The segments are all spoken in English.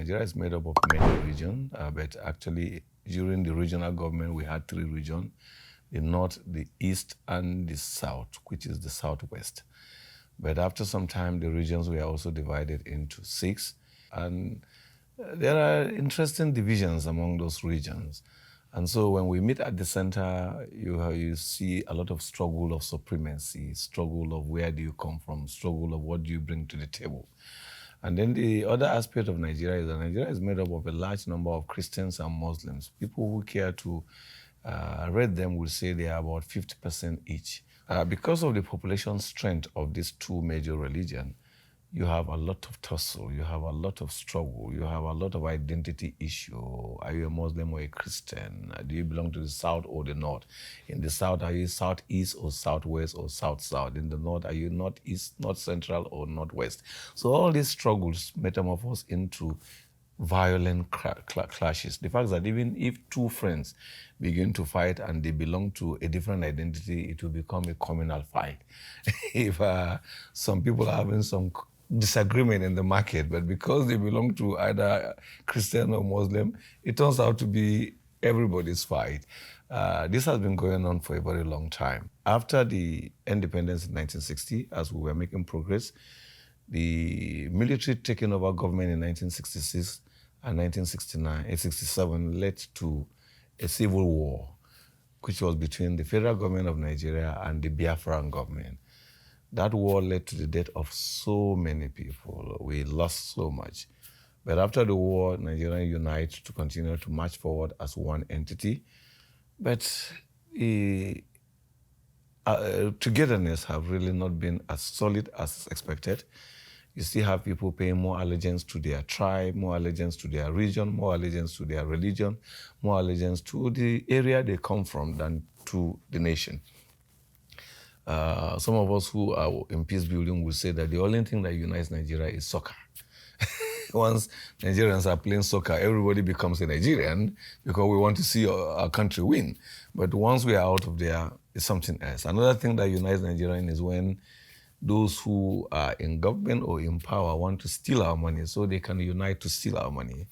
Nigeria is made up of many regions, but actually during the regional government, we had 3 regions: the north, the east, and the south, which is the southwest. But after some time, the regions were also divided into 6. And there are interesting divisions among those regions. And so when we meet at the center, you see a lot of struggle of supremacy, struggle of where do you come from, struggle of what do you bring to the table. And then the other aspect of Nigeria is that Nigeria is made up of a large number of Christians and Muslims. People who care to read them will say they are about 50% each. Because of the population strength of these 2 major religions, you have a lot of tussle, you have a lot of struggle, you have a lot of identity issue. Are you a Muslim or a Christian? Do you belong to the south or the north? In the south, are you southeast or southwest or south-south? In the north, are you northeast, north central or northwest? So all these struggles metamorphose into violent clashes. The fact that even if 2 friends begin to fight and they belong to a different identity, it will become a communal fight. If some people are having some disagreement in the market, but because they belong to either Christian or Muslim, it turns out to be everybody's fight. This has been going on for a very long time. After the independence in 1960, as we were making progress, the military taking over government in 1966 and 1967 led to a civil war, which was between the federal government of Nigeria and the Biafran government. That war led to the death of so many people. We lost so much. But after the war, Nigeria united to continue to march forward as one entity. But togetherness have really not been as solid as expected. You still have people paying more allegiance to their tribe, more allegiance to their region, more allegiance to their religion, more allegiance to the area they come from than to the nation. Some of us who are in Peacebuilding will say that the only thing that unites Nigeria is soccer. Once Nigerians are playing soccer, everybody becomes a Nigerian because we want to see our country win. But once we are out of there, it's something else. Another thing that unites Nigerians is when those who are in government or in power want to steal our money, so they can unite to steal our money.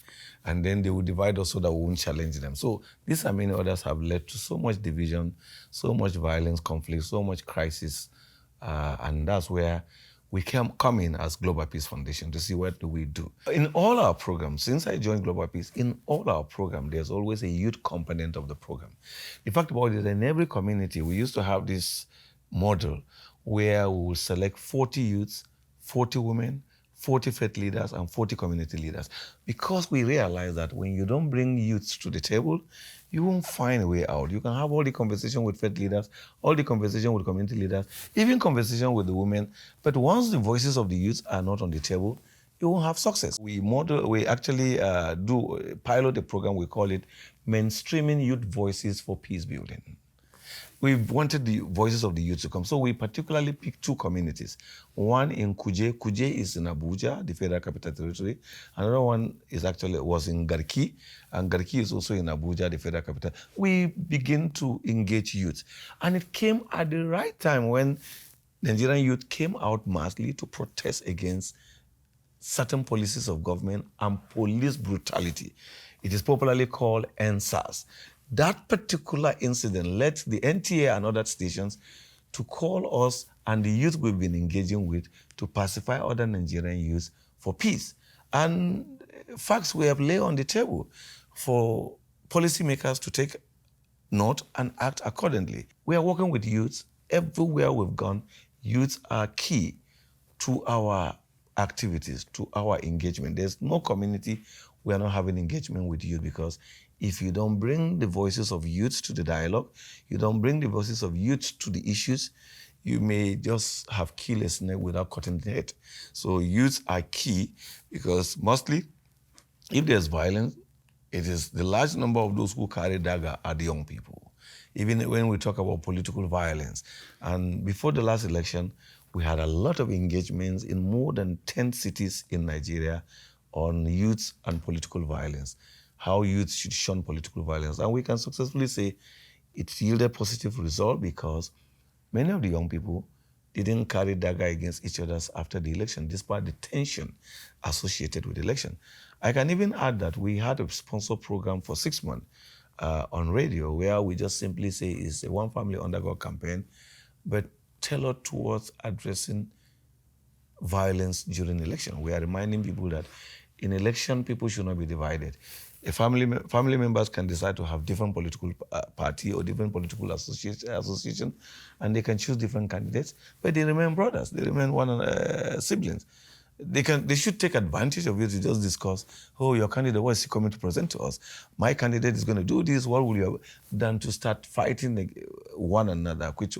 And then they will divide us so that we won't challenge them. So these and many others have led to so much division, so much violence, conflict, so much crisis. And that's where we come in as Global Peace Foundation to see what do we do. In all our programs, since I joined Global Peace, in all our programs, there's always a youth component of the program. The fact about it, in every community, we used to have this model where we will select 40 youths, 40 women, 40 faith leaders, and 40 community leaders. Because we realize that when you don't bring youths to the table, you won't find a way out. You can have all the conversation with faith leaders, all the conversation with community leaders, even conversation with the women. But once the voices of the youth are not on the table, you won't have success. We actually pilot a program, we call it Mainstreaming Youth Voices for Peacebuilding. We wanted the voices of the youth to come. So we particularly picked 2 communities. One in Kuje. Kuje is in Abuja, the Federal Capital Territory. Another one was in Garki, and Garki is also in Abuja, the Federal Capital. We begin to engage youth. And it came at the right time when Nigerian youth came out massively to protest against certain policies of government and police brutality. It is popularly called NSAS. That particular incident led the NTA and other stations to call us and the youth we've been engaging with to pacify other Nigerian youth for peace. And facts we have laid on the table for policymakers to take note and act accordingly. We are working with youth. Everywhere we've gone, youth are key to our activities, to our engagement. There's no community we are not having engagement with youth, because if you don't bring the voices of youth to the dialogue, you don't bring the voices of youth to the issues, you may just have killed a snake without cutting the head. So youth are key, because mostly, if there's violence, it is the large number of those who carry dagger are the young people. Even when we talk about political violence. And before the last election, we had a lot of engagements in more than 10 cities in Nigeria on youth and political violence, how youth should shun political violence. And we can successfully say it yielded positive result, because many of the young people didn't carry dagger against each other after the election, despite the tension associated with the election. I can even add that we had a sponsor program for 6 months on radio where we just simply say it's a One Family Under God campaign, but tailored towards addressing violence during election. We are reminding people that in election, people should not be divided. Family members can decide to have different political party or different political association, and they can choose different candidates, but they remain brothers. They remain siblings. They should take advantage of it to just discuss, oh, your candidate, what is he coming to present to us? My candidate is going to do this, what will you have done to start fighting one another, which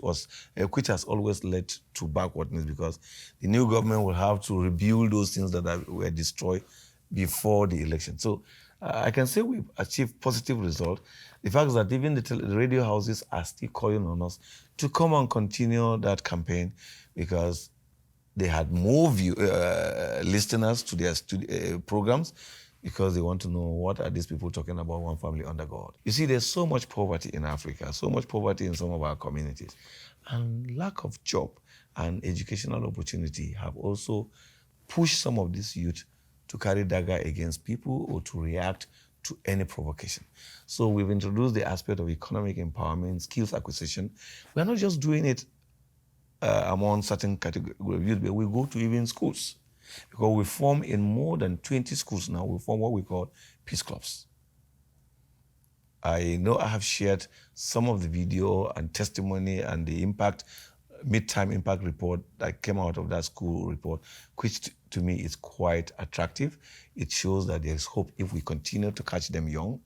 has always led to backwardness, because the new government will have to rebuild those things that were destroyed before the election. So I can say we've achieved positive results. The fact is that even the radio houses are still calling on us to come and continue that campaign, because they had more listeners to their programs, because they want to know what are these people talking about, One Family Under God. You see, there's so much poverty in Africa, so much poverty in some of our communities, and lack of job and educational opportunity have also pushed some of these youth to carry dagger against people or to react to any provocation. So we've introduced the aspect of economic empowerment, skills acquisition. We're not just doing it among certain category of youth, but we go to even schools, because we form in more than 20 schools now. We form what we call peace clubs. I know I have shared some of the video and testimony and the mid-term impact report that came out of that school report, which to me is quite attractive. It shows that there's hope if we continue to catch them young.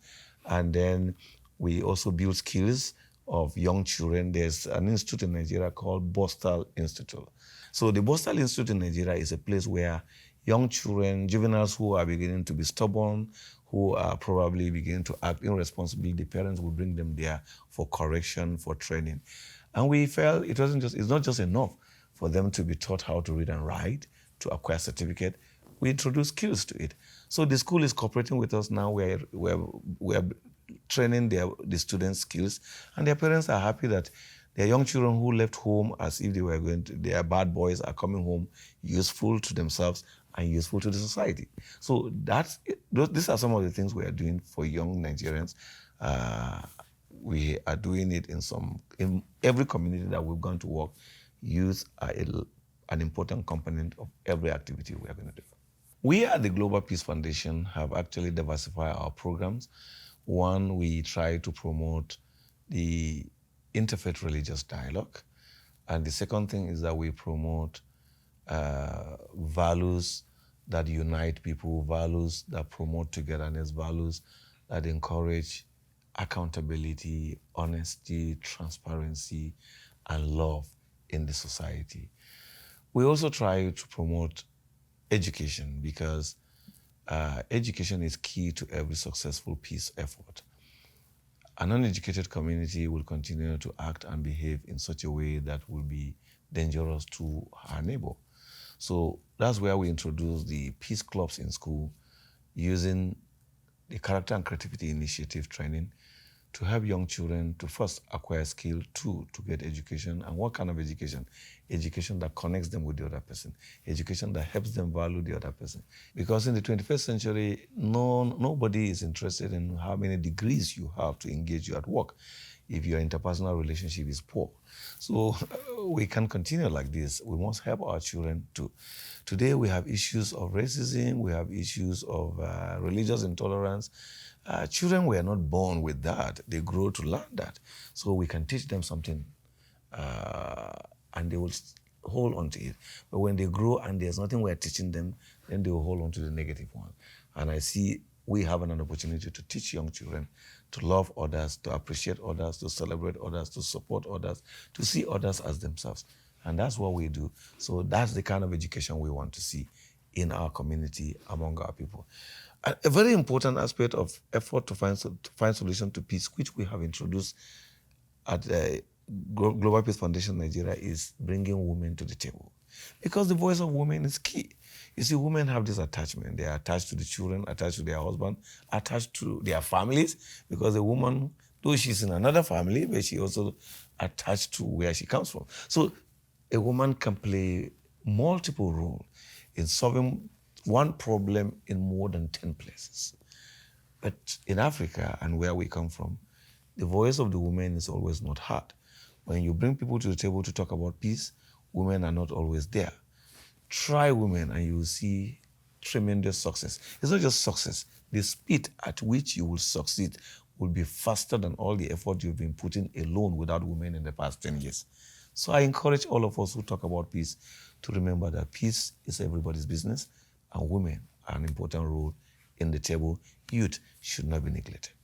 And then we also build skills of young children. There's an institute in Nigeria called Bostal Institute. So the Bostal Institute in Nigeria is a place where young children, juveniles who are beginning to be stubborn, who are probably beginning to act irresponsibly, the parents will bring them there for correction, for training. And we felt it's not just enough for them to be taught how to read and write, to acquire certificate. We introduce skills to it. So the school is cooperating with us now. We're training the students' skills, and their parents are happy that their young children who left home as if they are bad boys are coming home useful to themselves and useful to the society. So these are some of the things we are doing for young Nigerians. We are doing it in every community that we've gone to work. Youth are an important component of every activity we are going to do. We at the Global Peace Foundation have actually diversified our programs. One, we try to promote the interfaith religious dialogue. And the second thing is that we promote values that unite people, values that promote togetherness, values that encourage accountability, honesty, transparency, and love in the society. We also try to promote education, because education is key to every successful peace effort. An uneducated community will continue to act and behave in such a way that will be dangerous to our neighbor. So that's where we introduce the peace clubs in school, using the character and creativity initiative training to help young children to first acquire skill, two, to get education. And what kind of education? Education that connects them with the other person. Education that helps them value the other person. Because in the 21st century, nobody is interested in how many degrees you have to engage you at work if your interpersonal relationship is poor. So we can't continue like this. We must help our children too. Today we have issues of racism, we have issues of religious intolerance. Children were not born with that. They grow to learn that. So we can teach them something and they will hold on to it. But when they grow and there's nothing we're teaching them, then they will hold on to the negative one. And I see we have an opportunity to teach young children to love others, to appreciate others, to celebrate others, to support others, to see others as themselves. And that's what we do. So that's the kind of education we want to see in our community, among our people. A very important aspect of effort to find solution to peace, which we have introduced at Global Peace Foundation Nigeria, is bringing women to the table. Because the voice of women is key. You see, women have this attachment. They are attached to the children, attached to their husband, attached to their families, because a woman, though she's in another family, but she also attached to where she comes from. So a woman can play multiple roles in solving one problem in more than 10 places. But in Africa and where we come from, the voice of the women is always not heard. When you bring people to the table to talk about peace, women are not always there. Try women and you will see tremendous success. It's not just success. The speed at which you will succeed will be faster than all the effort you've been putting alone without women in the past 10 years. So I encourage all of us who talk about peace to remember that peace is everybody's business and women are an important role in the table. Youth should not be neglected.